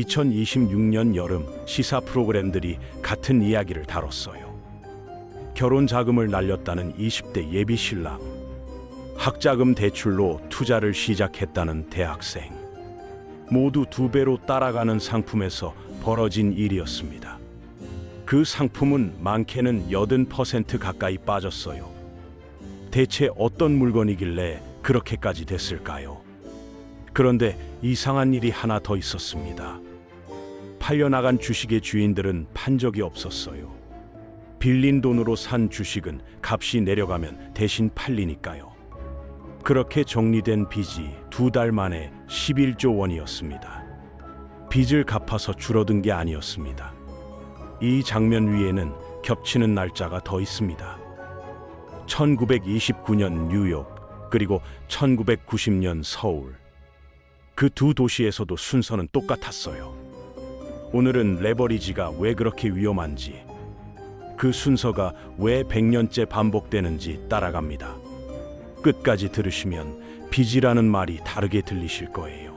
2026년 여름 시사 프로그램들이 같은 이야기를 다뤘어요. 결혼 자금을 날렸다는 20대 예비 신랑, 학자금 대출로 투자를 시작했다는 대학생, 모두 2배로 따라가는 상품에서 벌어진 일이었습니다. 그 상품은 많게는 80% 가까이 빠졌어요. 대체 어떤 물건이길래 그렇게까지 됐을까요? 그런데 이상한 일이 하나 더 있었습니다. 팔려나간 주식의 주인들은 판 적이 없었어요. 빌린 돈으로 산 주식은 값이 내려가면 대신 팔리니까요. 그렇게 정리된 빚이 2달 만에 11조 원이었습니다. 빚을 갚아서 줄어든 게 아니었습니다. 이 장면 위에는 겹치는 날짜가 더 있습니다. 1929년 뉴욕, 그리고 1990년 서울. 그 두 도시에서도 순서는 똑같았어요. 오늘은 레버리지가 왜 그렇게 위험한지, 그 순서가 왜 100년째 반복되는지 따라갑니다. 끝까지 들으시면 빚이라는 말이 다르게 들리실 거예요.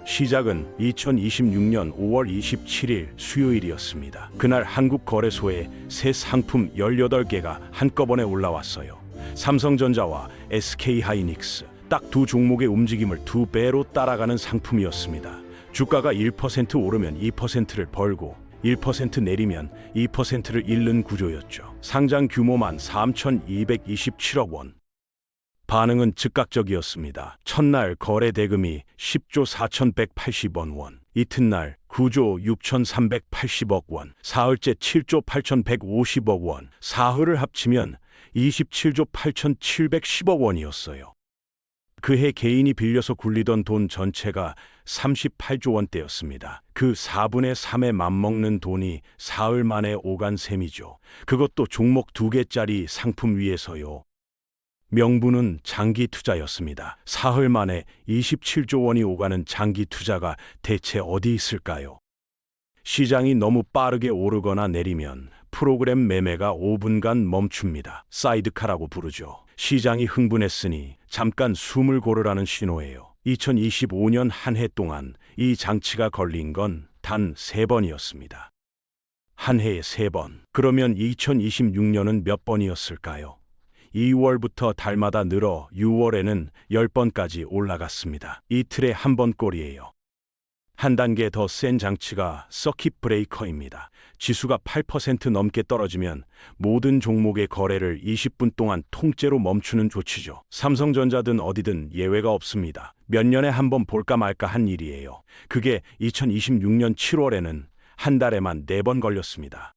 시작은 2026년 5월 27일 수요일이었습니다. 그날 한국거래소에 새 상품 18개가 한꺼번에 올라왔어요. 삼성전자와 SK하이닉스, 딱 두 종목의 움직임을 2배로 따라가는 상품이었습니다. 주가가 1% 오르면 2%를 벌고 1% 내리면 2%를 잃는 구조였죠. 상장 규모만 3,227억 원. 반응은 즉각적이었습니다. 첫날 거래 대금이 10조 4,180억 원, 이튿날 9조 6,380억 원, 사흘째 7조 8,150억 원, 사흘을 합치면 27조 8,710억 원이었어요. 그해 개인이 빌려서 굴리던 돈 전체가 38조 원대였습니다. 그 4분의 3에 맞먹는 돈이 사흘 만에 오간 셈이죠. 그것도 종목 2개짜리 상품 위에서요. 명분은 장기 투자였습니다. 사흘 만에 27조 원이 오가는 장기 투자가 대체 어디 있을까요? 시장이 너무 빠르게 오르거나 내리면 프로그램 매매가 5분간 멈춥니다. 사이드카라고 부르죠. 시장이 흥분했으니 잠깐 숨을 고르라는 신호예요. 2025년 한 해 동안 이 장치가 걸린 건 단 3번이었습니다. 한 해에 3번. 그러면 2026년은 몇 번이었을까요? 2월부터 달마다 늘어 6월에는 10번까지 올라갔습니다. 이틀에 한 번꼴이에요. 한 단계 더 센 장치가 서킷 브레이커입니다. 지수가 8% 넘게 떨어지면 모든 종목의 거래를 20분 동안 통째로 멈추는 조치죠. 삼성전자든 어디든 예외가 없습니다. 몇 년에 한 번 볼까 말까 한 일이에요. 그게 2026년 7월에는 한 달에만 4번 걸렸습니다.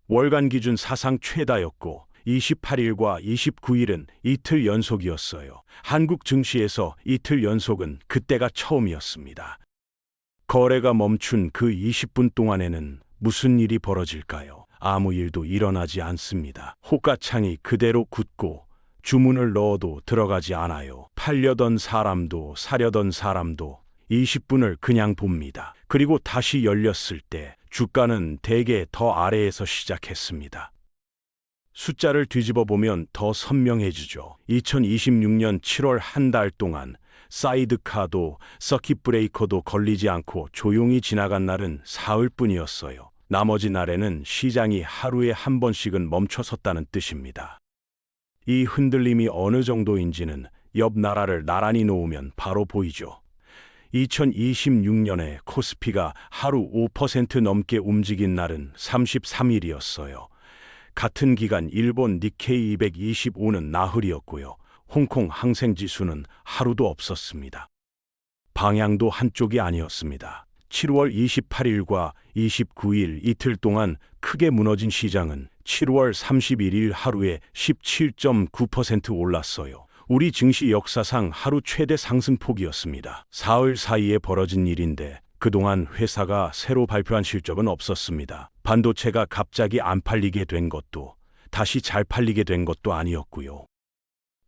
월간 기준 사상 최다였고 28일과 29일은 이틀 연속이었어요. 한국 증시에서 이틀 연속은 그때가 처음이었습니다. 거래가 멈춘 그 20분 동안에는 무슨 일이 벌어질까요? 아무 일도 일어나지 않습니다. 호가창이 그대로 굳고 주문을 넣어도 들어가지 않아요. 팔려던 사람도 사려던 사람도 20분을 그냥 봅니다. 그리고 다시 열렸을 때 주가는 대개 더 아래에서 시작했습니다. 숫자를 뒤집어 보면 더 선명해지죠. 2026년 7월 한 달 동안 사이드카도 서킷 브레이커도 걸리지 않고 조용히 지나간 날은 사흘뿐이었어요. 나머지 날에는 시장이 하루에 한 번씩은 멈춰섰다는 뜻입니다. 이 흔들림이 어느 정도인지는 옆 나라를 나란히 놓으면 바로 보이죠. 2026년에 코스피가 하루 5% 넘게 움직인 날은 33일이었어요. 같은 기간 일본 니케이 225는 나흘이었고요. 홍콩 항생지수는 하루도 없었습니다. 방향도 한쪽이 아니었습니다. 7월 28일과 29일 이틀 동안 크게 무너진 시장은 7월 31일 하루에 17.9% 올랐어요. 우리 증시 역사상 하루 최대 상승폭이었습니다. 사흘 사이에 벌어진 일인데 그동안 회사가 새로 발표한 실적은 없었습니다. 반도체가 갑자기 안 팔리게 된 것도 다시 잘 팔리게 된 것도 아니었고요.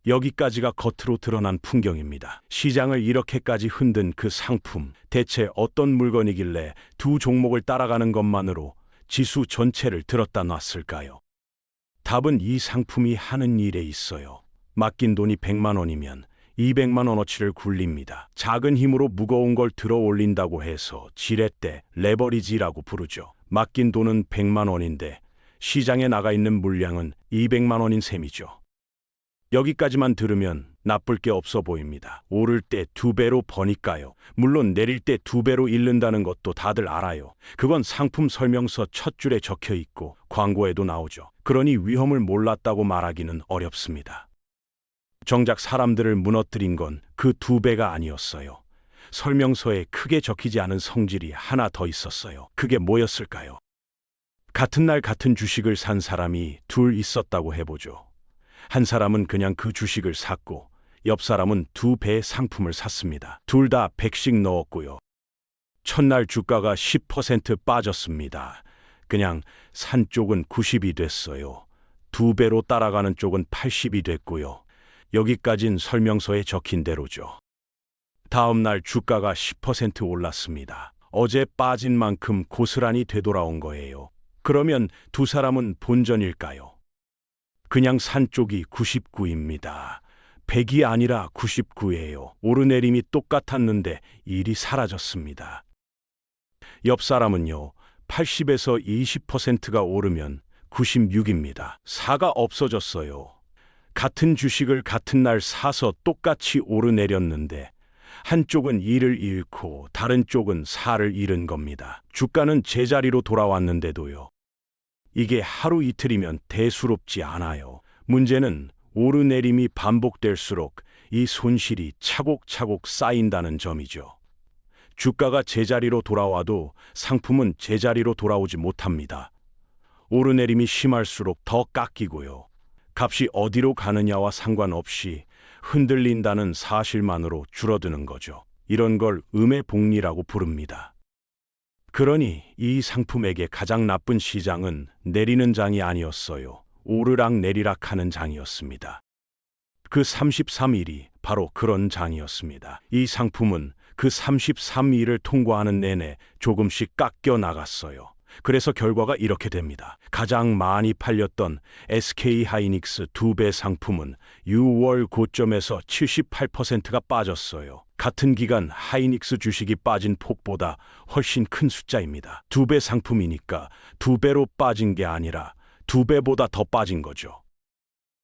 여기까지가 겉으로 드러난 풍경입니다. 시장을 이렇게까지 흔든 그 상품, 대체 어떤 물건이길래 두 종목을 따라가는 것만으로 지수 전체를 들었다 놨을까요? 답은 이 상품이 하는 일에 있어요. 맡긴 돈이 100만 원이면 200만 원어치를 굴립니다. 작은 힘으로 무거운 걸 들어 올린다고 해서 지렛대, 레버리지라고 부르죠. 맡긴 돈은 100만 원인데 시장에 나가 있는 물량은 200만 원인 셈이죠. 여기까지만 들으면 나쁠 게 없어 보입니다. 오를 때 2배로 버니까요. 물론 내릴 때 2배로 잃는다는 것도 다들 알아요. 그건 상품 설명서 첫 줄에 적혀 있고 광고에도 나오죠. 그러니 위험을 몰랐다고 말하기는 어렵습니다. 정작 사람들을 무너뜨린 건 그 2배가 아니었어요. 설명서에 크게 적히지 않은 성질이 하나 더 있었어요. 그게 뭐였을까요? 같은 날 같은 주식을 산 사람이 둘 있었다고 해보죠. 한 사람은 그냥 그 주식을 샀고 옆 사람은 2배의 상품을 샀습니다. 둘 다 100씩 넣었고요. 첫날 주가가 10% 빠졌습니다. 그냥 산 쪽은 90이 됐어요. 2배로 따라가는 쪽은 80이 됐고요. 여기까진 설명서에 적힌 대로죠. 다음 날 주가가 10% 올랐습니다. 어제 빠진 만큼 고스란히 되돌아온 거예요. 그러면 두 사람은 본전일까요? 그냥 산 쪽이 99입니다. 100이 아니라 99예요. 오르내림이 똑같았는데 일이 사라졌습니다. 옆 사람은요, 80에서 20%가 오르면 96입니다. 사가 없어졌어요. 같은 주식을 같은 날 사서 똑같이 오르내렸는데 한쪽은 2를 잃고 다른 쪽은 4를 잃은 겁니다. 주가는 제자리로 돌아왔는데도요. 이게 하루 이틀이면 대수롭지 않아요. 문제는 오르내림이 반복될수록 이 손실이 차곡차곡 쌓인다는 점이죠. 주가가 제자리로 돌아와도 상품은 제자리로 돌아오지 못합니다. 오르내림이 심할수록 더 깎이고요. 값이 어디로 가느냐와 상관없이 흔들린다는 사실만으로 줄어드는 거죠. 이런 걸 음의 복리라고 부릅니다. 그러니 이 상품에게 가장 나쁜 시장은 내리는 장이 아니었어요. 오르락 내리락 하는 장이었습니다. 그 33일이 바로 그런 장이었습니다. 이 상품은 그 33일을 통과하는 내내 조금씩 깎여 나갔어요. 그래서 결과가 이렇게 됩니다. 가장 많이 팔렸던 SK하이닉스 2배 상품은 6월 고점에서 78%가 빠졌어요. 같은 기간 하이닉스 주식이 빠진 폭보다 훨씬 큰 숫자입니다. 2배 상품이니까 2배로 빠진 게 아니라 2배보다 더 빠진 거죠.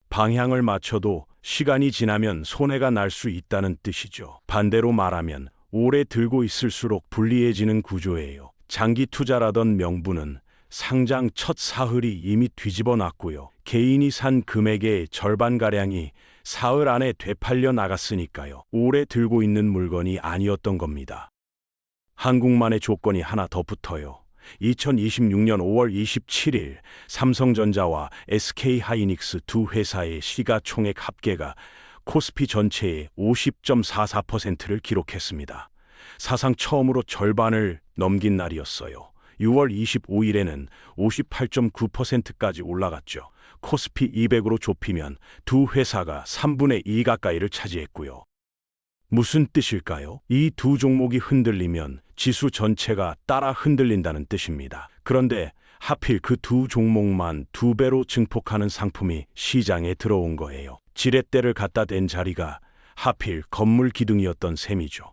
방향을 맞춰도 시간이 지나면 손해가 날 수 있다는 뜻이죠. 반대로 말하면 오래 들고 있을수록 불리해지는 구조예요. 장기 투자라던 명분은 상장 첫 사흘이 이미 뒤집어 놨고요. 개인이 산 금액의 절반가량이 사흘 안에 되팔려 나갔으니까요. 오래 들고 있는 물건이 아니었던 겁니다. 한국만의 조건이 하나 더 붙어요. 2026년 5월 27일 삼성전자와 SK하이닉스 두 회사의 시가총액 합계가 코스피 전체의 50.44%를 기록했습니다. 사상 처음으로 절반을 넘긴 날이었어요. 6월 25일에는 58.9%까지 올라갔죠. 코스피 200으로 좁히면 두 회사가 3분의 2 가까이를 차지했고요. 무슨 뜻일까요? 이 두 종목이 흔들리면 지수 전체가 따라 흔들린다는 뜻입니다. 그런데 하필 그 두 종목만 2배로 증폭하는 상품이 시장에 들어온 거예요. 지렛대를 갖다 댄 자리가 하필 건물 기둥이었던 셈이죠.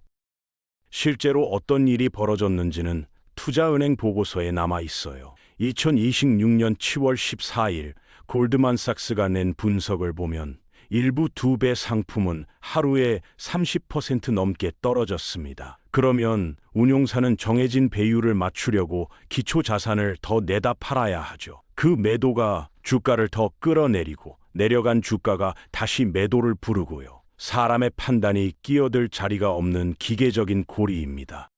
실제로 어떤 일이 벌어졌는지는 투자은행 보고서에 남아 있어요. 2026년 7월 14일 골드만삭스가 낸 분석을 보면 일부 2배 상품은 하루에 30% 넘게 떨어졌습니다. 그러면 운용사는 정해진 배율을 맞추려고 기초 자산을 더 내다 팔아야 하죠. 그 매도가 주가를 더 끌어내리고 내려간 주가가 다시 매도를 부르고요. 사람의 판단이 끼어들 자리가 없는 기계적인 고리입니다.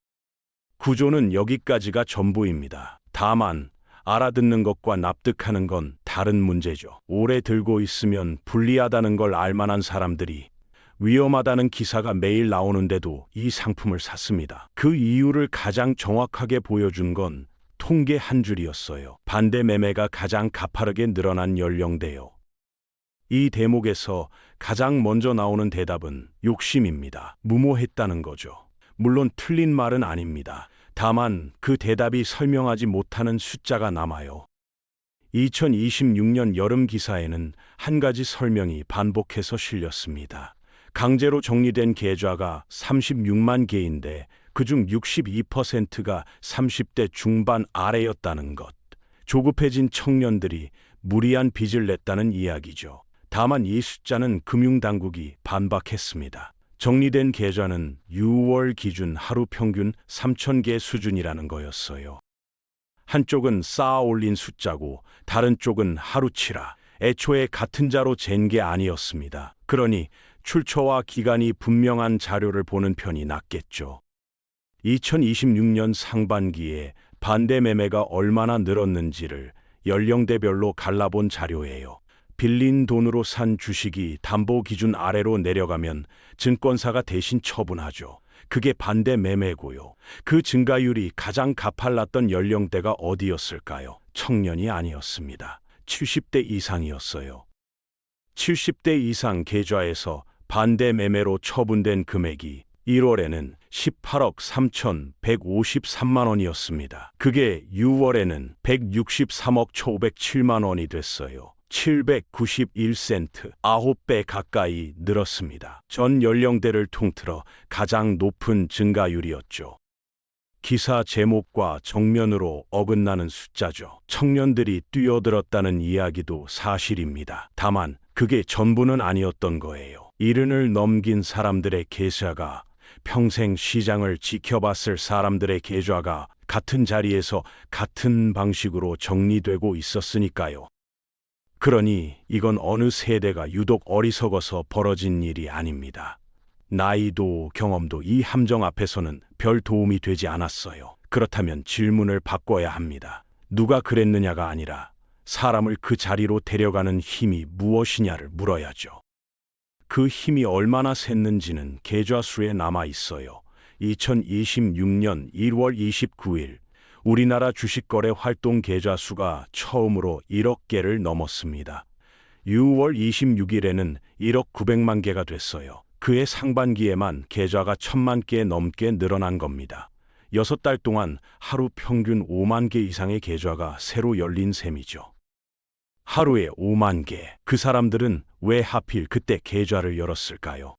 구조는 여기까지가 전부입니다. 다만 알아듣는 것과 납득하는 건 다른 문제죠. 오래 들고 있으면 불리하다는 걸 알만한 사람들이 위험하다는 기사가 매일 나오는데도 이 상품을 샀습니다. 그 이유를 가장 정확하게 보여준 건 통계 한 줄이었어요. 반대 매매가 가장 가파르게 늘어난 연령대요. 이 대목에서 가장 먼저 나오는 대답은 욕심입니다. 무모했다는 거죠. 물론 틀린 말은 아닙니다. 다만 그 대답이 설명하지 못하는 숫자가 남아요. 2026년 여름 기사에는 한 가지 설명이 반복해서 실렸습니다. 강제로 정리된 계좌가 36만 개인데 그중 62%가 30대 중반 아래였다는 것. 조급해진 청년들이 무리한 빚을 냈다는 이야기죠. 다만 이 숫자는 금융당국이 반박했습니다. 정리된 계좌는 6월 기준 하루 평균 3,000개 수준이라는 거였어요. 한쪽은 쌓아 올린 숫자고 다른 쪽은 하루치라. 애초에 같은 자로 잰 게 아니었습니다. 그러니 출처와 기간이 분명한 자료를 보는 편이 낫겠죠. 2026년 상반기에 반대 매매가 얼마나 늘었는지를 연령대별로 갈라본 자료예요. 빌린 돈으로 산 주식이 담보 기준 아래로 내려가면 증권사가 대신 처분하죠. 그게 반대 매매고요. 그 증가율이 가장 가팔랐던 연령대가 어디였을까요? 청년이 아니었습니다. 70대 이상이었어요. 70대 이상 계좌에서 반대 매매로 처분된 금액이 1월에는 18억 3,153만 원이었습니다. 그게 6월에는 163억 1,507만 원이 됐어요. 791센트, 9배 가까이 늘었습니다. 전 연령대를 통틀어 가장 높은 증가율이었죠. 기사 제목과 정면으로 어긋나는 숫자죠. 청년들이 뛰어들었다는 이야기도 사실입니다. 다만 그게 전부는 아니었던 거예요. 70을 넘긴 사람들의 계좌가, 평생 시장을 지켜봤을 사람들의 계좌가 같은 자리에서 같은 방식으로 정리되고 있었으니까요. 그러니 이건 어느 세대가 유독 어리석어서 벌어진 일이 아닙니다. 나이도 경험도 이 함정 앞에서는 별 도움이 되지 않았어요. 그렇다면 질문을 바꿔야 합니다. 누가 그랬느냐가 아니라 사람을 그 자리로 데려가는 힘이 무엇이냐를 물어야죠. 그 힘이 얼마나 샜는지는 계좌 수에 남아 있어요. 2026년 1월 29일 우리나라 주식거래 활동 계좌 수가 처음으로 1억 개를 넘었습니다. 6월 26일에는 1억 900만 개가 됐어요. 그해 상반기에만 계좌가 1,000만 개 넘게 늘어난 겁니다. 6달 동안 하루 평균 5만 개 이상의 계좌가 새로 열린 셈이죠. 하루에 5만 개. 그 사람들은 왜 하필 그때 계좌를 열었을까요?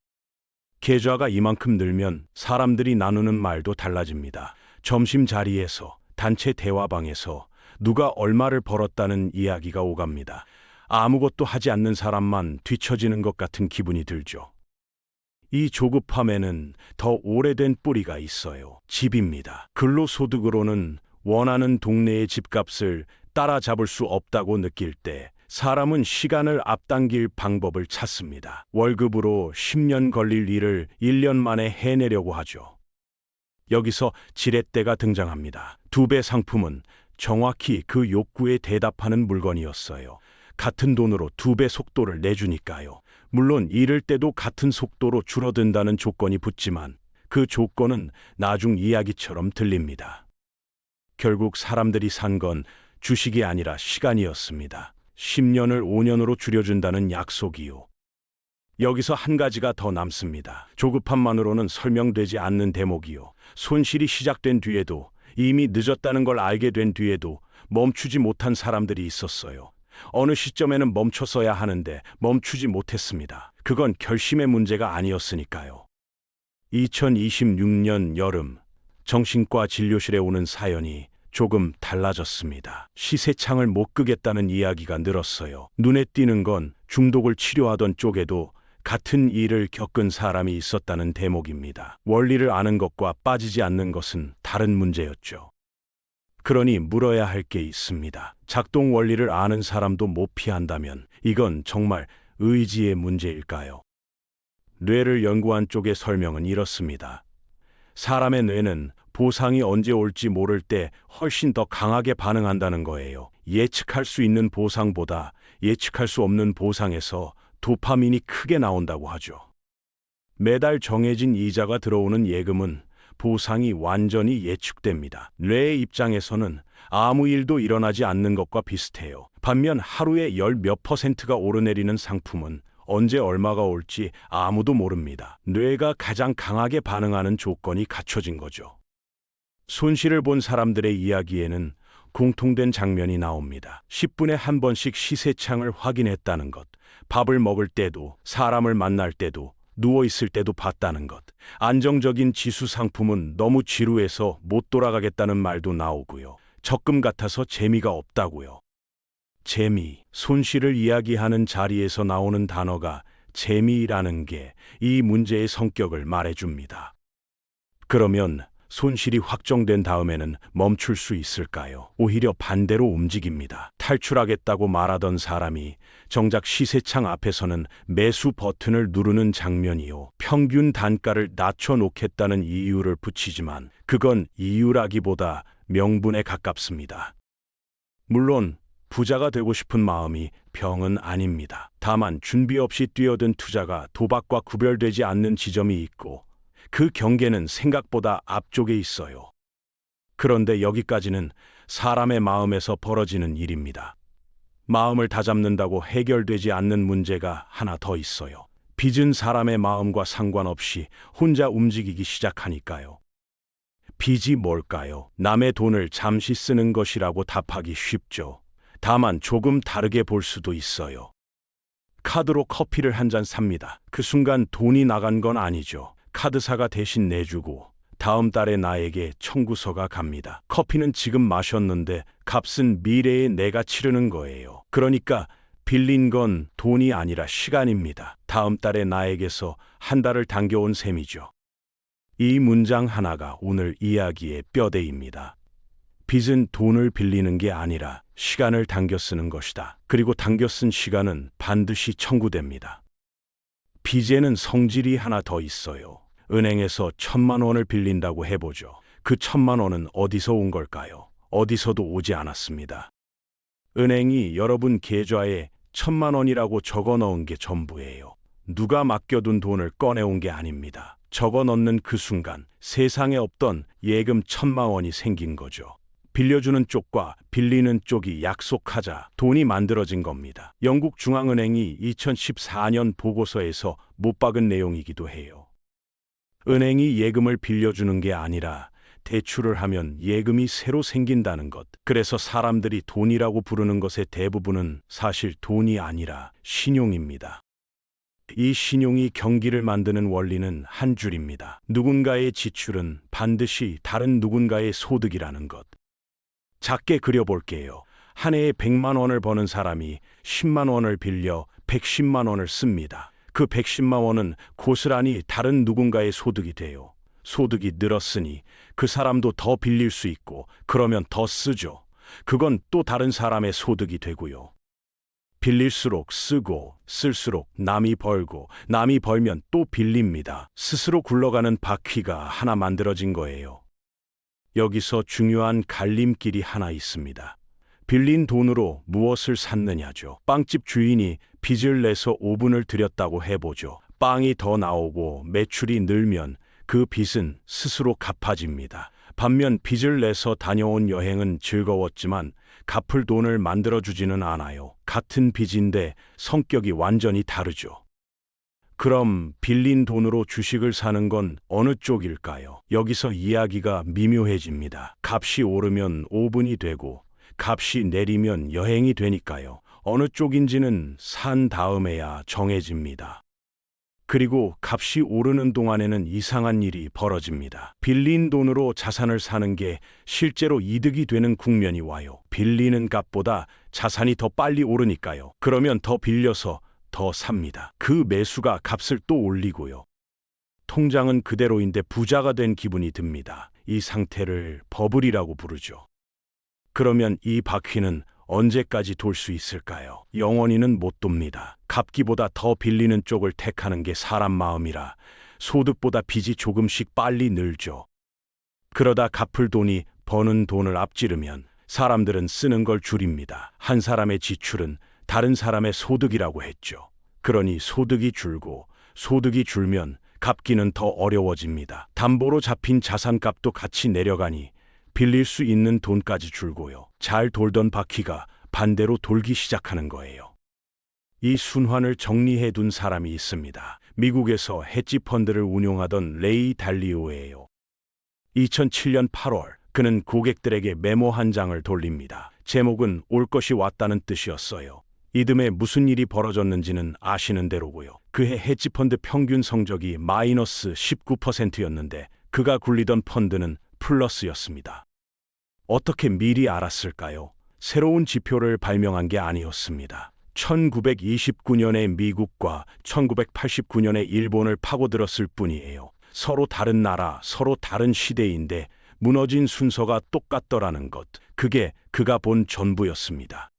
계좌가 이만큼 늘면 사람들이 나누는 말도 달라집니다. 점심 자리에서, 단체 대화방에서 누가 얼마를 벌었다는 이야기가 오갑니다. 아무것도 하지 않는 사람만 뒤처지는 것 같은 기분이 들죠. 이 조급함에는 더 오래된 뿌리가 있어요. 집입니다. 근로소득으로는 원하는 동네의 집값을 따라잡을 수 없다고 느낄 때 사람은 시간을 앞당길 방법을 찾습니다. 월급으로 10년 걸릴 일을 1년 만에 해내려고 하죠. 여기서 지렛대가 등장합니다. 2배 상품은 정확히 그 욕구에 대답하는 물건이었어요. 같은 돈으로 2배 속도를 내주니까요. 물론 이럴 때도 같은 속도로 줄어든다는 조건이 붙지만 그 조건은 나중 이야기처럼 들립니다. 결국 사람들이 산 건 주식이 아니라 시간이었습니다. 10년을 5년으로 줄여준다는 약속이요. 여기서 한 가지가 더 남습니다. 조급함만으로는 설명되지 않는 대목이요. 손실이 시작된 뒤에도, 이미 늦었다는 걸 알게 된 뒤에도 멈추지 못한 사람들이 있었어요. 어느 시점에는 멈췄어야 하는데 멈추지 못했습니다. 그건 결심의 문제가 아니었으니까요. 2026년 여름, 정신과 진료실에 오는 사연이 조금 달라졌습니다. 시세창을 못 끄겠다는 이야기가 늘었어요. 눈에 띄는 건 중독을 치료하던 쪽에도 같은 일을 겪은 사람이 있었다는 대목입니다. 원리를 아는 것과 빠지지 않는 것은 다른 문제였죠. 그러니 물어야 할 게 있습니다. 작동 원리를 아는 사람도 못 피한다면 이건 정말 의지의 문제일까요? 뇌를 연구한 쪽의 설명은 이렇습니다. 사람의 뇌는 보상이 언제 올지 모를 때 훨씬 더 강하게 반응한다는 거예요. 예측할 수 있는 보상보다 예측할 수 없는 보상에서 도파민이 크게 나온다고 하죠. 매달 정해진 이자가 들어오는 예금은 보상이 완전히 예측됩니다. 뇌의 입장에서는 아무 일도 일어나지 않는 것과 비슷해요. 반면 하루에 열 몇 %가 오르내리는 상품은 언제 얼마가 올지 아무도 모릅니다. 뇌가 가장 강하게 반응하는 조건이 갖춰진 거죠. 손실을 본 사람들의 이야기에는 공통된 장면이 나옵니다. 10분에 한 번씩 시세창을 확인했다는 것. 밥을 먹을 때도, 사람을 만날 때도, 누워 있을 때도 봤다는 것. 안정적인 지수 상품은 너무 지루해서 못 돌아가겠다는 말도 나오고요. 적금 같아서 재미가 없다고요. 재미, 손실을 이야기하는 자리에서 나오는 단어가 재미라는 게 이 문제의 성격을 말해줍니다. 그러면 손실이 확정된 다음에는 멈출 수 있을까요? 오히려 반대로 움직입니다. 탈출하겠다고 말하던 사람이 정작 시세창 앞에서는 매수 버튼을 누르는 장면이요. 평균 단가를 낮춰놓겠다는 이유를 붙이지만 그건 이유라기보다 명분에 가깝습니다. 물론 부자가 되고 싶은 마음이 병은 아닙니다. 다만 준비 없이 뛰어든 투자가 도박과 구별되지 않는 지점이 있고 그 경계는 생각보다 앞쪽에 있어요. 그런데 여기까지는 사람의 마음에서 벌어지는 일입니다. 마음을 다잡는다고 해결되지 않는 문제가 하나 더 있어요. 빚은 사람의 마음과 상관없이 혼자 움직이기 시작하니까요. 빚이 뭘까요? 남의 돈을 잠시 쓰는 것이라고 답하기 쉽죠. 다만 조금 다르게 볼 수도 있어요. 카드로 커피를 한 잔 삽니다. 그 순간 돈이 나간 건 아니죠. 카드사가 대신 내주고 다음 달에 나에게 청구서가 갑니다. 커피는 지금 마셨는데 값은 미래에 내가 치르는 거예요. 그러니까 빌린 건 돈이 아니라 시간입니다. 다음 달에 나에게서 한 달을 당겨온 셈이죠. 이 문장 하나가 오늘 이야기의 뼈대입니다. 빚은 돈을 빌리는 게 아니라 시간을 당겨 쓰는 것이다. 그리고 당겨 쓴 시간은 반드시 청구됩니다. 빚에는 성질이 하나 더 있어요. 은행에서 1,000만 원을 빌린다고 해보죠. 그 1,000만 원은 어디서 온 걸까요? 어디서도 오지 않았습니다. 은행이 여러분 계좌에 1,000만 원이라고 적어 넣은 게 전부예요. 누가 맡겨둔 돈을 꺼내온 게 아닙니다. 적어 넣는 그 순간 세상에 없던 예금 1,000만 원이 생긴 거죠. 빌려주는 쪽과 빌리는 쪽이 약속하자 돈이 만들어진 겁니다. 영국 중앙은행이 2014년 보고서에서 못 박은 내용이기도 해요. 은행이 예금을 빌려주는 게 아니라 대출을 하면 예금이 새로 생긴다는 것. 그래서 사람들이 돈이라고 부르는 것의 대부분은 사실 돈이 아니라 신용입니다. 이 신용이 경기를 만드는 원리는 한 줄입니다. 누군가의 지출은 반드시 다른 누군가의 소득이라는 것. 작게 그려볼게요. 한 해에 100만 원을 버는 사람이 10만 원을 빌려 110만 원을 씁니다. 그 110만 원은 고스란히 다른 누군가의 소득이 돼요. 소득이 늘었으니 그 사람도 더 빌릴 수 있고 그러면 더 쓰죠. 그건 또 다른 사람의 소득이 되고요. 빌릴수록 쓰고 쓸수록 남이 벌고 남이 벌면 또 빌립니다. 스스로 굴러가는 바퀴가 하나 만들어진 거예요. 여기서 중요한 갈림길이 하나 있습니다. 빌린 돈으로 무엇을 샀느냐죠. 빵집 주인이 빚을 내서 오븐을 들였다고 해보죠. 빵이 더 나오고 매출이 늘면 그 빚은 스스로 갚아집니다. 반면 빚을 내서 다녀온 여행은 즐거웠지만 갚을 돈을 만들어주지는 않아요. 같은 빚인데 성격이 완전히 다르죠. 그럼 빌린 돈으로 주식을 사는 건 어느 쪽일까요? 여기서 이야기가 미묘해집니다. 값이 오르면 오븐이 되고 값이 내리면 여행이 되니까요. 어느 쪽인지는 산 다음에야 정해집니다. 그리고 값이 오르는 동안에는 이상한 일이 벌어집니다. 빌린 돈으로 자산을 사는 게 실제로 이득이 되는 국면이 와요. 빌리는 값보다 자산이 더 빨리 오르니까요. 그러면 더 빌려서 더 삽니다. 그 매수가 값을 또 올리고요. 통장은 그대로인데 부자가 된 기분이 듭니다. 이 상태를 버블이라고 부르죠. 그러면 이 바퀴는 언제까지 돌 수 있을까요? 영원히는 못 돕니다. 갚기보다 더 빌리는 쪽을 택하는 게 사람 마음이라 소득보다 빚이 조금씩 빨리 늘죠. 그러다 갚을 돈이 버는 돈을 앞지르면 사람들은 쓰는 걸 줄입니다. 한 사람의 지출은 다른 사람의 소득이라고 했죠. 그러니 소득이 줄고 소득이 줄면 갚기는 더 어려워집니다. 담보로 잡힌 자산값도 같이 내려가니 빌릴 수 있는 돈까지 줄고요. 잘 돌던 바퀴가 반대로 돌기 시작하는 거예요. 이 순환을 정리해 둔 사람이 있습니다. 미국에서 헤지 펀드를 운용하던 레이 달리오예요. 2007년 8월 그는 고객들에게 메모 한 장을 돌립니다. 제목은 올 것이 왔다는 뜻이었어요. 이듬해 무슨 일이 벌어졌는지는 아시는 대로고요. 그해 헤지펀드 평균 성적이 마이너스 19%였는데 그가 굴리던 펀드는 플러스였습니다. 어떻게 미리 알았을까요? 새로운 지표를 발명한 게 아니었습니다. 1929년에 미국과 1989년에 일본을 파고들었을 뿐이에요. 서로 다른 나라, 서로 다른 시대인데 무너진 순서가 똑같더라는 것. 그게 그가 본 전부였습니다.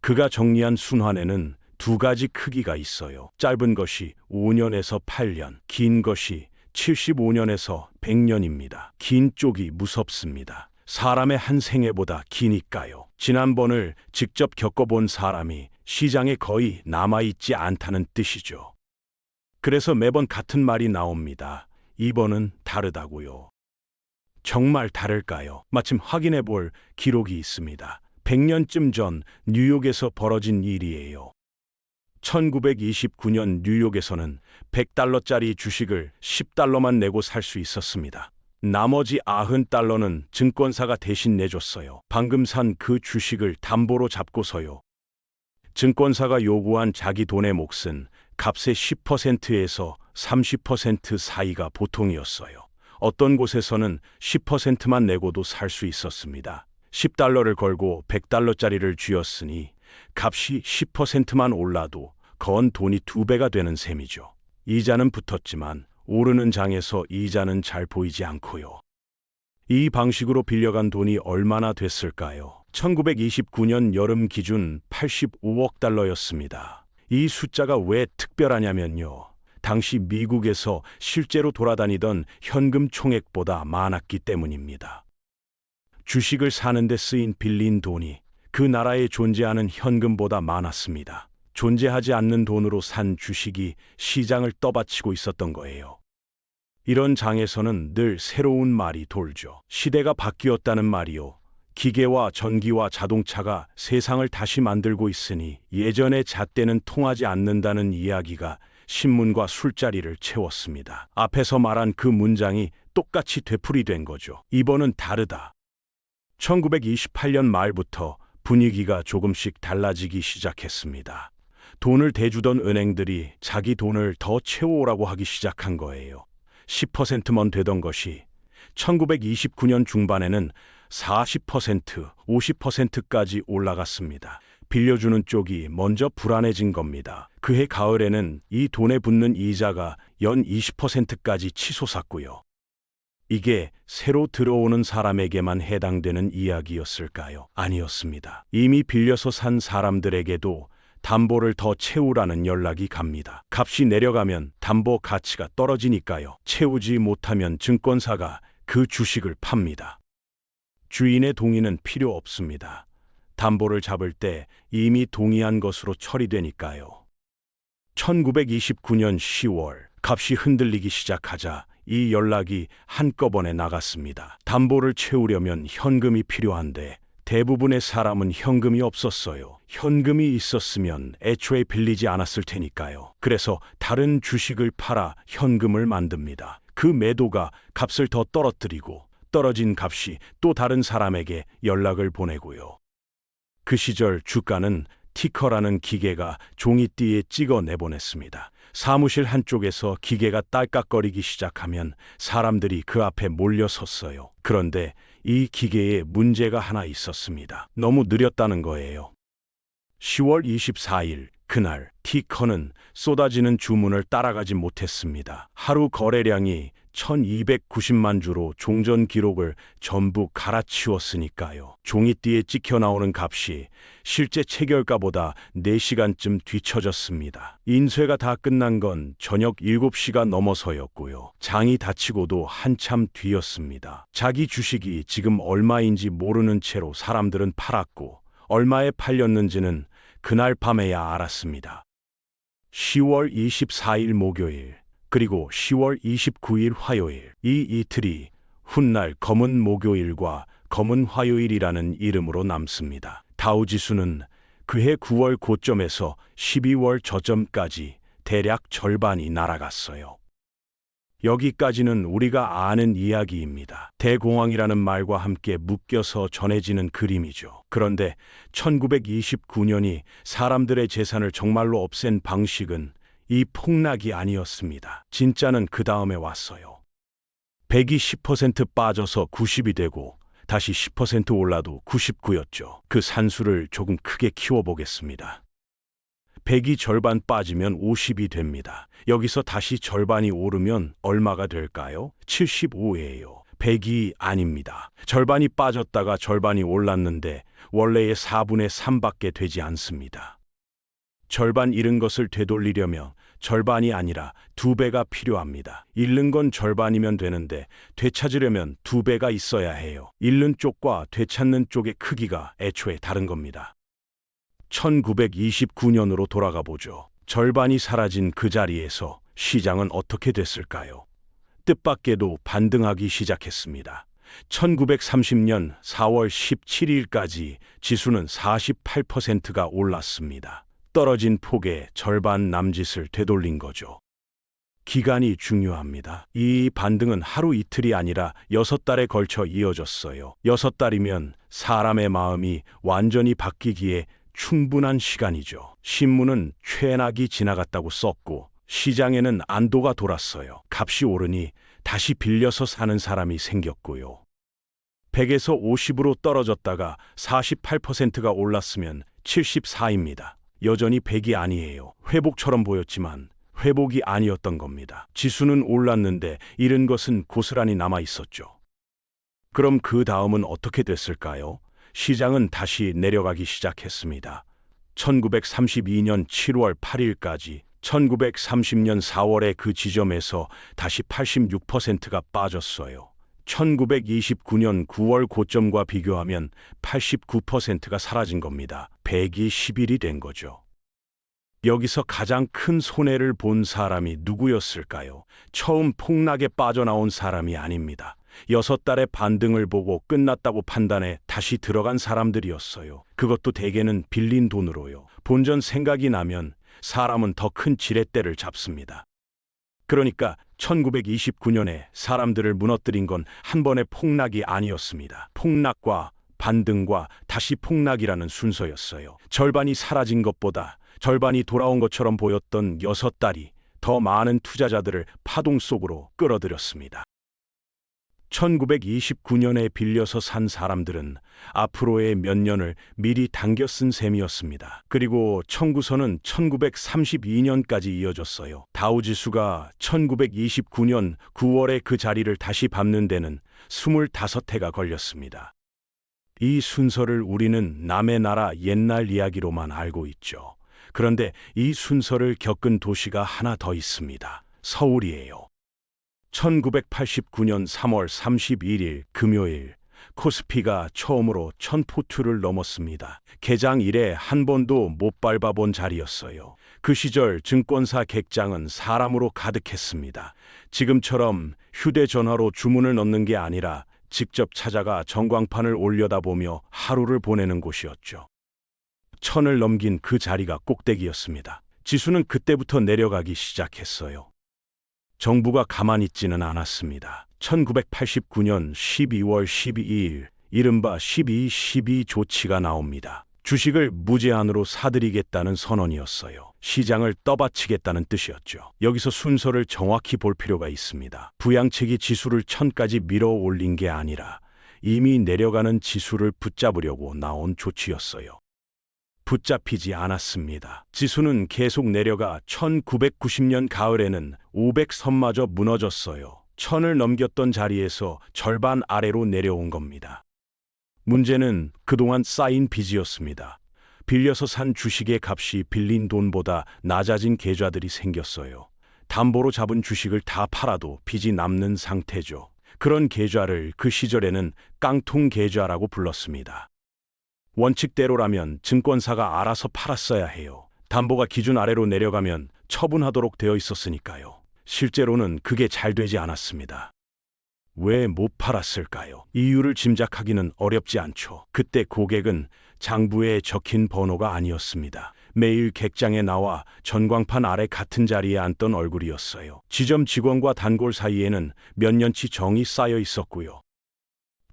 그가 정리한 순환에는 두 가지 크기가 있어요. 짧은 것이 5년에서 8년, 긴 것이 75년에서 100년입니다. 긴 쪽이 무섭습니다. 사람의 한 생애보다 기니까요. 지난번을 직접 겪어본 사람이 시장에 거의 남아있지 않다는 뜻이죠. 그래서 매번 같은 말이 나옵니다. 이번은 다르다고요. 정말 다를까요? 마침 확인해 볼 기록이 있습니다. 100년쯤 전 뉴욕에서 벌어진 일이에요. 1929년 뉴욕에서는 100달러짜리 주식을 10달러만 내고 살 수 있었습니다. 나머지 90달러는 증권사가 대신 내줬어요. 방금 산 그 주식을 담보로 잡고서요. 증권사가 요구한 자기 돈의 몫은 값의 10%에서 30% 사이가 보통이었어요. 어떤 곳에서는 10%만 내고도 살 수 있었습니다. 10달러를 걸고 100달러짜리를 쥐었으니 값이 10%만 올라도 건 돈이 2배가 되는 셈이죠. 이자는 붙었지만 오르는 장에서 이자는 잘 보이지 않고요. 이 방식으로 빌려간 돈이 얼마나 됐을까요? 1929년 여름 기준 85억 달러였습니다. 이 숫자가 왜 특별하냐면요. 당시 미국에서 실제로 돌아다니던 현금 총액보다 많았기 때문입니다. 주식을 사는데 쓰인 빌린 돈이 그 나라에 존재하는 현금보다 많았습니다. 존재하지 않는 돈으로 산 주식이 시장을 떠받치고 있었던 거예요. 이런 장에서는 늘 새로운 말이 돌죠. 시대가 바뀌었다는 말이요. 기계와 전기와 자동차가 세상을 다시 만들고 있으니 예전의 잣대는 통하지 않는다는 이야기가 신문과 술자리를 채웠습니다. 앞에서 말한 그 문장이 똑같이 되풀이된 거죠. 이번은 다르다. 1928년 말부터 분위기가 조금씩 달라지기 시작했습니다. 돈을 대주던 은행들이 자기 돈을 더 채워오라고 하기 시작한 거예요. 10%만 되던 것이 1929년 중반에는 40%, 50%까지 올라갔습니다. 빌려주는 쪽이 먼저 불안해진 겁니다. 그해 가을에는 이 돈에 붙는 이자가 연 20%까지 치솟았고요. 이게 새로 들어오는 사람에게만 해당되는 이야기였을까요? 아니었습니다. 이미 빌려서 산 사람들에게도 담보를 더 채우라는 연락이 갑니다. 값이 내려가면 담보 가치가 떨어지니까요. 채우지 못하면 증권사가 그 주식을 팝니다. 주인의 동의는 필요 없습니다. 담보를 잡을 때 이미 동의한 것으로 처리되니까요. 1929년 10월 값이 흔들리기 시작하자 이 연락이 한꺼번에 나갔습니다. 담보를 채우려면 현금이 필요한데 대부분의 사람은 현금이 없었어요. 현금이 있었으면 애초에 빌리지 않았을 테니까요. 그래서 다른 주식을 팔아 현금을 만듭니다. 그 매도가 값을 더 떨어뜨리고 떨어진 값이 또 다른 사람에게 연락을 보내고요. 그 시절 주가는 티커라는 기계가 종이띠에 찍어 내보냈습니다. 사무실 한쪽에서 기계가 딸깍거리기 시작하면 사람들이 그 앞에 몰려섰어요. 그런데 이 기계에 문제가 하나 있었습니다. 너무 느렸다는 거예요. 10월 24일 그날 티커는 쏟아지는 주문을 따라가지 못했습니다. 하루 거래량이 1290만 주로 종전 기록을 전부 갈아치웠으니까요. 종이띠에 찍혀 나오는 값이 실제 체결가보다 4시간쯤 뒤처졌습니다. 인쇄가 다 끝난 건 저녁 7시가 넘어서였고요. 장이 닫히고도 한참 뒤였습니다. 자기 주식이 지금 얼마인지 모르는 채로 사람들은 팔았고 얼마에 팔렸는지는 그날 밤에야 알았습니다. 10월 24일 목요일 그리고 10월 29일 화요일 이 이틀이 훗날 검은 목요일과 검은 화요일이라는 이름으로 남습니다. 다우지수는 그해 9월 고점에서 12월 저점까지 대략 절반이 날아갔어요. 여기까지는 우리가 아는 이야기입니다. 대공황이라는 말과 함께 묶여서 전해지는 그림이죠. 그런데 1929년이 사람들의 재산을 정말로 없앤 방식은 이 폭락이 아니었습니다. 진짜는 그 다음에 왔어요. 100이 10% 빠져서 90이 되고 다시 10% 올라도 99였죠. 그 산수를 조금 크게 키워보겠습니다. 100이 절반 빠지면 50이 됩니다. 여기서 다시 절반이 오르면 얼마가 될까요? 75예요. 100이 아닙니다. 절반이 빠졌다가 절반이 올랐는데 원래의 4분의 3밖에 되지 않습니다. 절반 잃은 것을 되돌리려면 절반이 아니라 2배가 필요합니다. 잃는 건 절반이면 되는데 되찾으려면 2배가 있어야 해요. 잃는 쪽과 되찾는 쪽의 크기가 애초에 다른 겁니다. 1929년으로 돌아가 보죠. 절반이 사라진 그 자리에서 시장은 어떻게 됐을까요? 뜻밖에도 반등하기 시작했습니다. 1930년 4월 17일까지 지수는 48%가 올랐습니다. 떨어진 폭의 절반 남짓을 되돌린 거죠. 기간이 중요합니다. 이 반등은 하루 이틀이 아니라 6달에 걸쳐 이어졌어요. 6달이면 사람의 마음이 완전히 바뀌기에 충분한 시간이죠. 신문은 최악이 지나갔다고 썼고 시장에는 안도가 돌았어요. 값이 오르니 다시 빌려서 사는 사람이 생겼고요. 100에서 50으로 떨어졌다가 48%가 올랐으면 74입니다. 여전히 100이 아니에요. 회복처럼 보였지만 회복이 아니었던 겁니다. 지수는 올랐는데 잃은 것은 고스란히 남아 있었죠. 그럼 그 다음은 어떻게 됐을까요? 시장은 다시 내려가기 시작했습니다. 1932년 7월 8일까지 1930년 4월의 그 지점에서 다시 86%가 빠졌어요. 1929년 9월 고점과 비교하면 89%가 사라진 겁니다. 100이 10일이 된 거죠. 여기서 가장 큰 손해를 본 사람이 누구였을까요? 처음 폭락에 빠져나온 사람이 아닙니다. 6달의 반등을 보고 끝났다고 판단해 다시 들어간 사람들이었어요. 그것도 대개는 빌린 돈으로요. 본전 생각이 나면 사람은 더 큰 지렛대를 잡습니다. 그러니까 1929년에 사람들을 무너뜨린 건 한 번의 폭락이 아니었습니다. 폭락과 반등과 다시 폭락이라는 순서였어요. 절반이 사라진 것보다 절반이 돌아온 것처럼 보였던 6달이 더 많은 투자자들을 파동 속으로 끌어들였습니다. 1929년에 빌려서 산 사람들은 앞으로의 몇 년을 미리 당겨 쓴 셈이었습니다. 그리고 청구서는 1932년까지 이어졌어요. 다우지수가 1929년 9월에 그 자리를 다시 밟는 데는 25해가 걸렸습니다. 이 순서를 우리는 남의 나라 옛날 이야기로만 알고 있죠. 그런데 이 순서를 겪은 도시가 하나 더 있습니다. 서울이에요. 1989년 3월 31일 금요일 코스피가 처음으로 1000포트를 넘었습니다. 개장 이래 한 번도 못 밟아본 자리였어요. 그 시절 증권사 객장은 사람으로 가득했습니다. 지금처럼 휴대전화로 주문을 넣는 게 아니라 직접 찾아가 전광판을 올려다보며 하루를 보내는 곳이었죠. 1000을 넘긴 그 자리가 꼭대기였습니다. 지수는 그때부터 내려가기 시작했어요. 정부가 가만히 있지는 않았습니다. 1989년 12월 12일 이른바 12.12 조치가 나옵니다. 주식을 무제한으로 사들이겠다는 선언이었어요. 시장을 떠받치겠다는 뜻이었죠. 여기서 순서를 정확히 볼 필요가 있습니다. 부양책이 지수를 1000까지 밀어 올린 게 아니라 이미 내려가는 지수를 붙잡으려고 나온 조치였어요. 붙잡히지 않았습니다. 지수는 계속 내려가 1990년 가을에는 500선마저 무너졌어요. 1000을 넘겼던 자리에서 절반 아래로 내려온 겁니다. 문제는 그동안 쌓인 빚이었습니다. 빌려서 산 주식의 값이 빌린 돈보다 낮아진 계좌들이 생겼어요. 담보로 잡은 주식을 다 팔아도 빚이 남는 상태죠. 그런 계좌를 그 시절에는 깡통 계좌라고 불렀습니다. 원칙대로라면 증권사가 알아서 팔았어야 해요. 담보가 기준 아래로 내려가면 처분하도록 되어 있었으니까요. 실제로는 그게 잘 되지 않았습니다. 왜 못 팔았을까요? 이유를 짐작하기는 어렵지 않죠. 그때 고객은 장부에 적힌 번호가 아니었습니다. 매일 객장에 나와 전광판 아래 같은 자리에 앉던 얼굴이었어요. 지점 직원과 단골 사이에는 몇 년치 정이 쌓여 있었고요.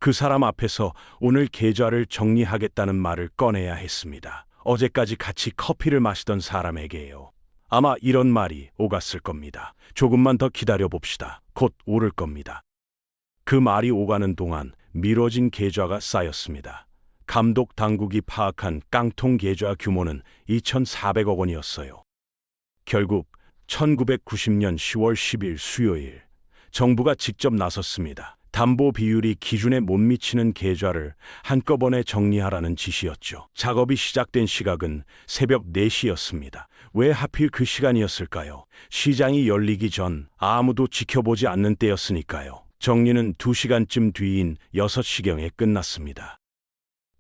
그 사람 앞에서 오늘 계좌를 정리하겠다는 말을 꺼내야 했습니다. 어제까지 같이 커피를 마시던 사람에게요. 아마 이런 말이 오갔을 겁니다. 조금만 더 기다려 봅시다. 곧 오를 겁니다. 그 말이 오가는 동안 미뤄진 계좌가 쌓였습니다. 감독 당국이 파악한 깡통 계좌 규모는 2,400억 원이었어요. 결국 1990년 10월 10일 수요일 정부가 직접 나섰습니다. 담보 비율이 기준에 못 미치는 계좌를 한꺼번에 정리하라는 지시였죠. 작업이 시작된 시각은 새벽 4시였습니다. 왜 하필 그 시간이었을까요? 시장이 열리기 전 아무도 지켜보지 않는 때였으니까요. 정리는 2시간쯤 뒤인 6시경에 끝났습니다.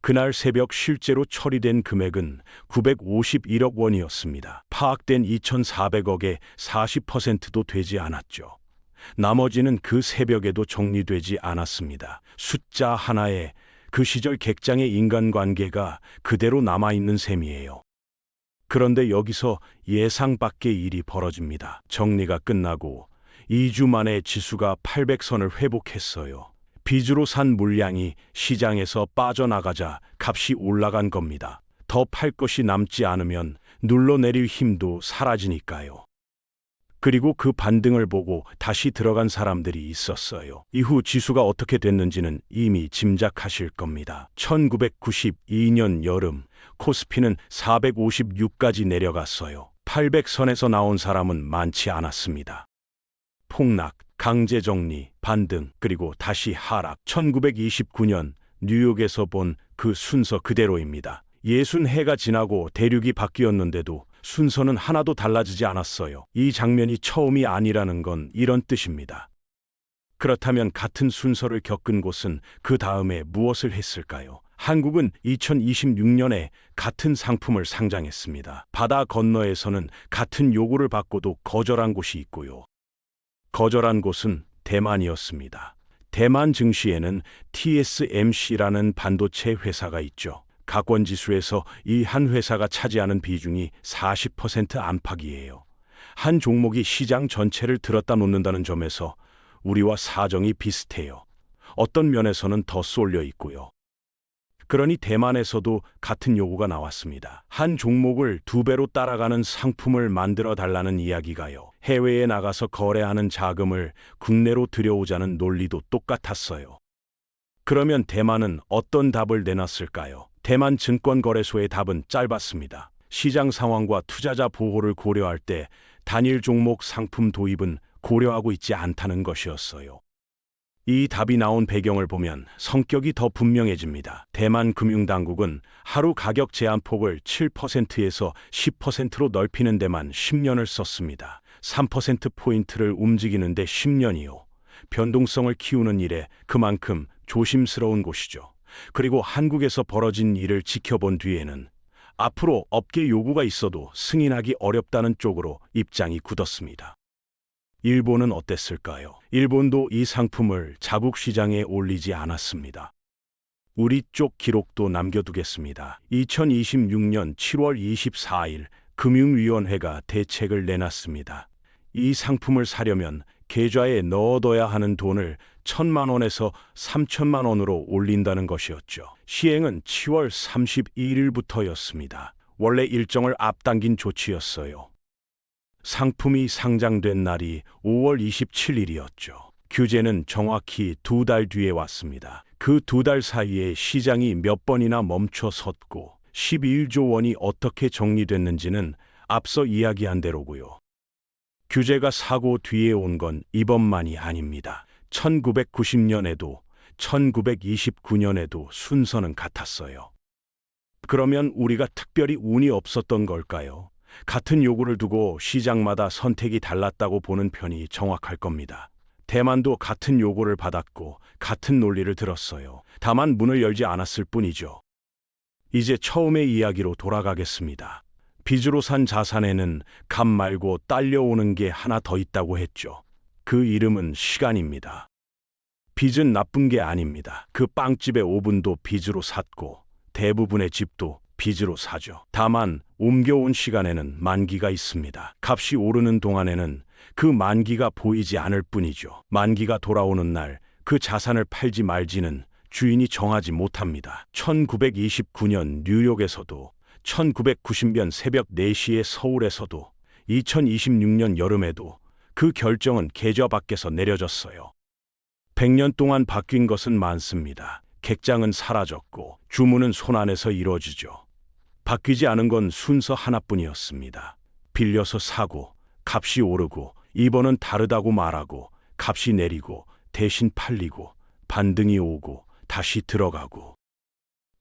그날 새벽 실제로 처리된 금액은 951억 원이었습니다. 파악된 2,400억의 40%도 되지 않았죠. 나머지는 그 새벽에도 정리되지 않았습니다. 숫자 하나에 그 시절 객장의 인간관계가 그대로 남아있는 셈이에요. 그런데 여기서 예상 밖의 일이 벌어집니다. 정리가 끝나고 2주 만에 지수가 800선을 회복했어요. 빚으로 산 물량이 시장에서 빠져나가자 값이 올라간 겁니다. 더 팔 것이 남지 않으면 눌러내릴 힘도 사라지니까요. 그리고 그 반등을 보고 다시 들어간 사람들이 있었어요. 이후 지수가 어떻게 됐는지는 이미 짐작하실 겁니다. 1992년 여름 코스피는 456까지 내려갔어요. 800선에서 나온 사람은 많지 않았습니다. 폭락, 강제정리, 반등, 그리고 다시 하락. 1929년 뉴욕에서 본 그 순서 그대로입니다. 60해가 지나고 대륙이 바뀌었는데도 순서는 하나도 달라지지 않았어요. 이 장면이 처음이 아니라는 건 이런 뜻입니다. 그렇다면 같은 순서를 겪은 곳은 그 다음에 무엇을 했을까요? 한국은 2026년에 같은 상품을 상장했습니다. 바다 건너에서는 같은 요구를 받고도 거절한 곳이 있고요. 거절한 곳은 대만이었습니다. 대만 증시에는 TSMC라는 반도체 회사가 있죠. 가권지수에서 이 한 회사가 차지하는 비중이 40% 안팎이에요. 한 종목이 시장 전체를 들었다 놓는다는 점에서 우리와 사정이 비슷해요. 어떤 면에서는 더 쏠려 있고요. 그러니 대만에서도 같은 요구가 나왔습니다. 한 종목을 2배로 따라가는 상품을 만들어 달라는 이야기가요. 해외에 나가서 거래하는 자금을 국내로 들여오자는 논리도 똑같았어요. 그러면 대만은 어떤 답을 내놨을까요? 대만 증권거래소의 답은 짧았습니다. 시장 상황과 투자자 보호를 고려할 때 단일 종목 상품 도입은 고려하고 있지 않다는 것이었어요. 이 답이 나온 배경을 보면 성격이 더 분명해집니다. 대만 금융당국은 하루 가격 제한폭을 7%에서 10%로 넓히는 데만 10년을 썼습니다. 3%포인트를 움직이는 데 10년이요. 변동성을 키우는 일에 그만큼 조심스러운 곳이죠. 그리고 한국에서 벌어진 일을 지켜본 뒤에는 앞으로 업계 요구가 있어도 승인하기 어렵다는 쪽으로 입장이 굳었습니다. 일본은 어땠을까요? 일본도 이 상품을 자국 시장에 올리지 않았습니다. 우리 쪽 기록도 남겨두겠습니다. 2026년 7월 24일 금융위원회가 대책을 내놨습니다. 이 상품을 사려면 계좌에 넣어둬야 하는 돈을 1,000만 원에서 3,000만 원으로 올린다는 것이었죠. 시행은 7월 31일부터였습니다. 원래 일정을 앞당긴 조치였어요. 상품이 상장된 날이 5월 27일이었죠. 규제는 정확히 2달 뒤에 왔습니다. 그 2달 사이에 시장이 몇 번이나 멈춰 섰고 11조 원이 어떻게 정리됐는지는 앞서 이야기한 대로고요. 규제가 사고 뒤에 온 건 이번만이 아닙니다. 1990년에도 1929년에도 순서는 같았어요. 그러면 우리가 특별히 운이 없었던 걸까요? 같은 요구를 두고 시장마다 선택이 달랐다고 보는 편이 정확할 겁니다. 대만도 같은 요구를 받았고 같은 논리를 들었어요. 다만 문을 열지 않았을 뿐이죠. 이제 처음의 이야기로 돌아가겠습니다. 빚으로 산 자산에는 값 말고 딸려오는 게 하나 더 있다고 했죠. 그 이름은 시간입니다. 빚은 나쁜 게 아닙니다. 그 빵집의 오븐도 빚으로 샀고 대부분의 집도 빚으로 사죠. 다만 옮겨온 시간에는 만기가 있습니다. 값이 오르는 동안에는 그 만기가 보이지 않을 뿐이죠. 만기가 돌아오는 날 그 자산을 팔지 말지는 주인이 정하지 못합니다. 1929년 뉴욕에서도, 1990년 새벽 4시에 서울에서도, 2026년 여름에도 그 결정은 계좌 밖에서 내려졌어요. 100년 동안 바뀐 것은 많습니다. 객장은 사라졌고 주문은 손안에서 이루어지죠. 바뀌지 않은 건 순서 하나뿐이었습니다. 빌려서 사고, 값이 오르고, 2번은 다르다고 말하고, 값이 내리고, 대신 팔리고, 반등이 오고, 다시 들어가고.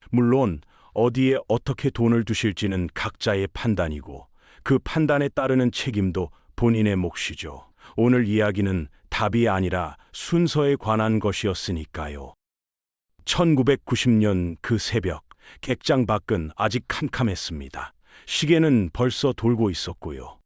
물론 어디에 어떻게 돈을 두실지는 각자의 판단이고, 그 판단에 따르는 책임도 본인의 몫이죠. 오늘 이야기는 답이 아니라 순서에 관한 것이었으니까요. 1990년 그 새벽, 객장 밖은 아직 캄캄했습니다. 시계는 벌써 돌고 있었고요.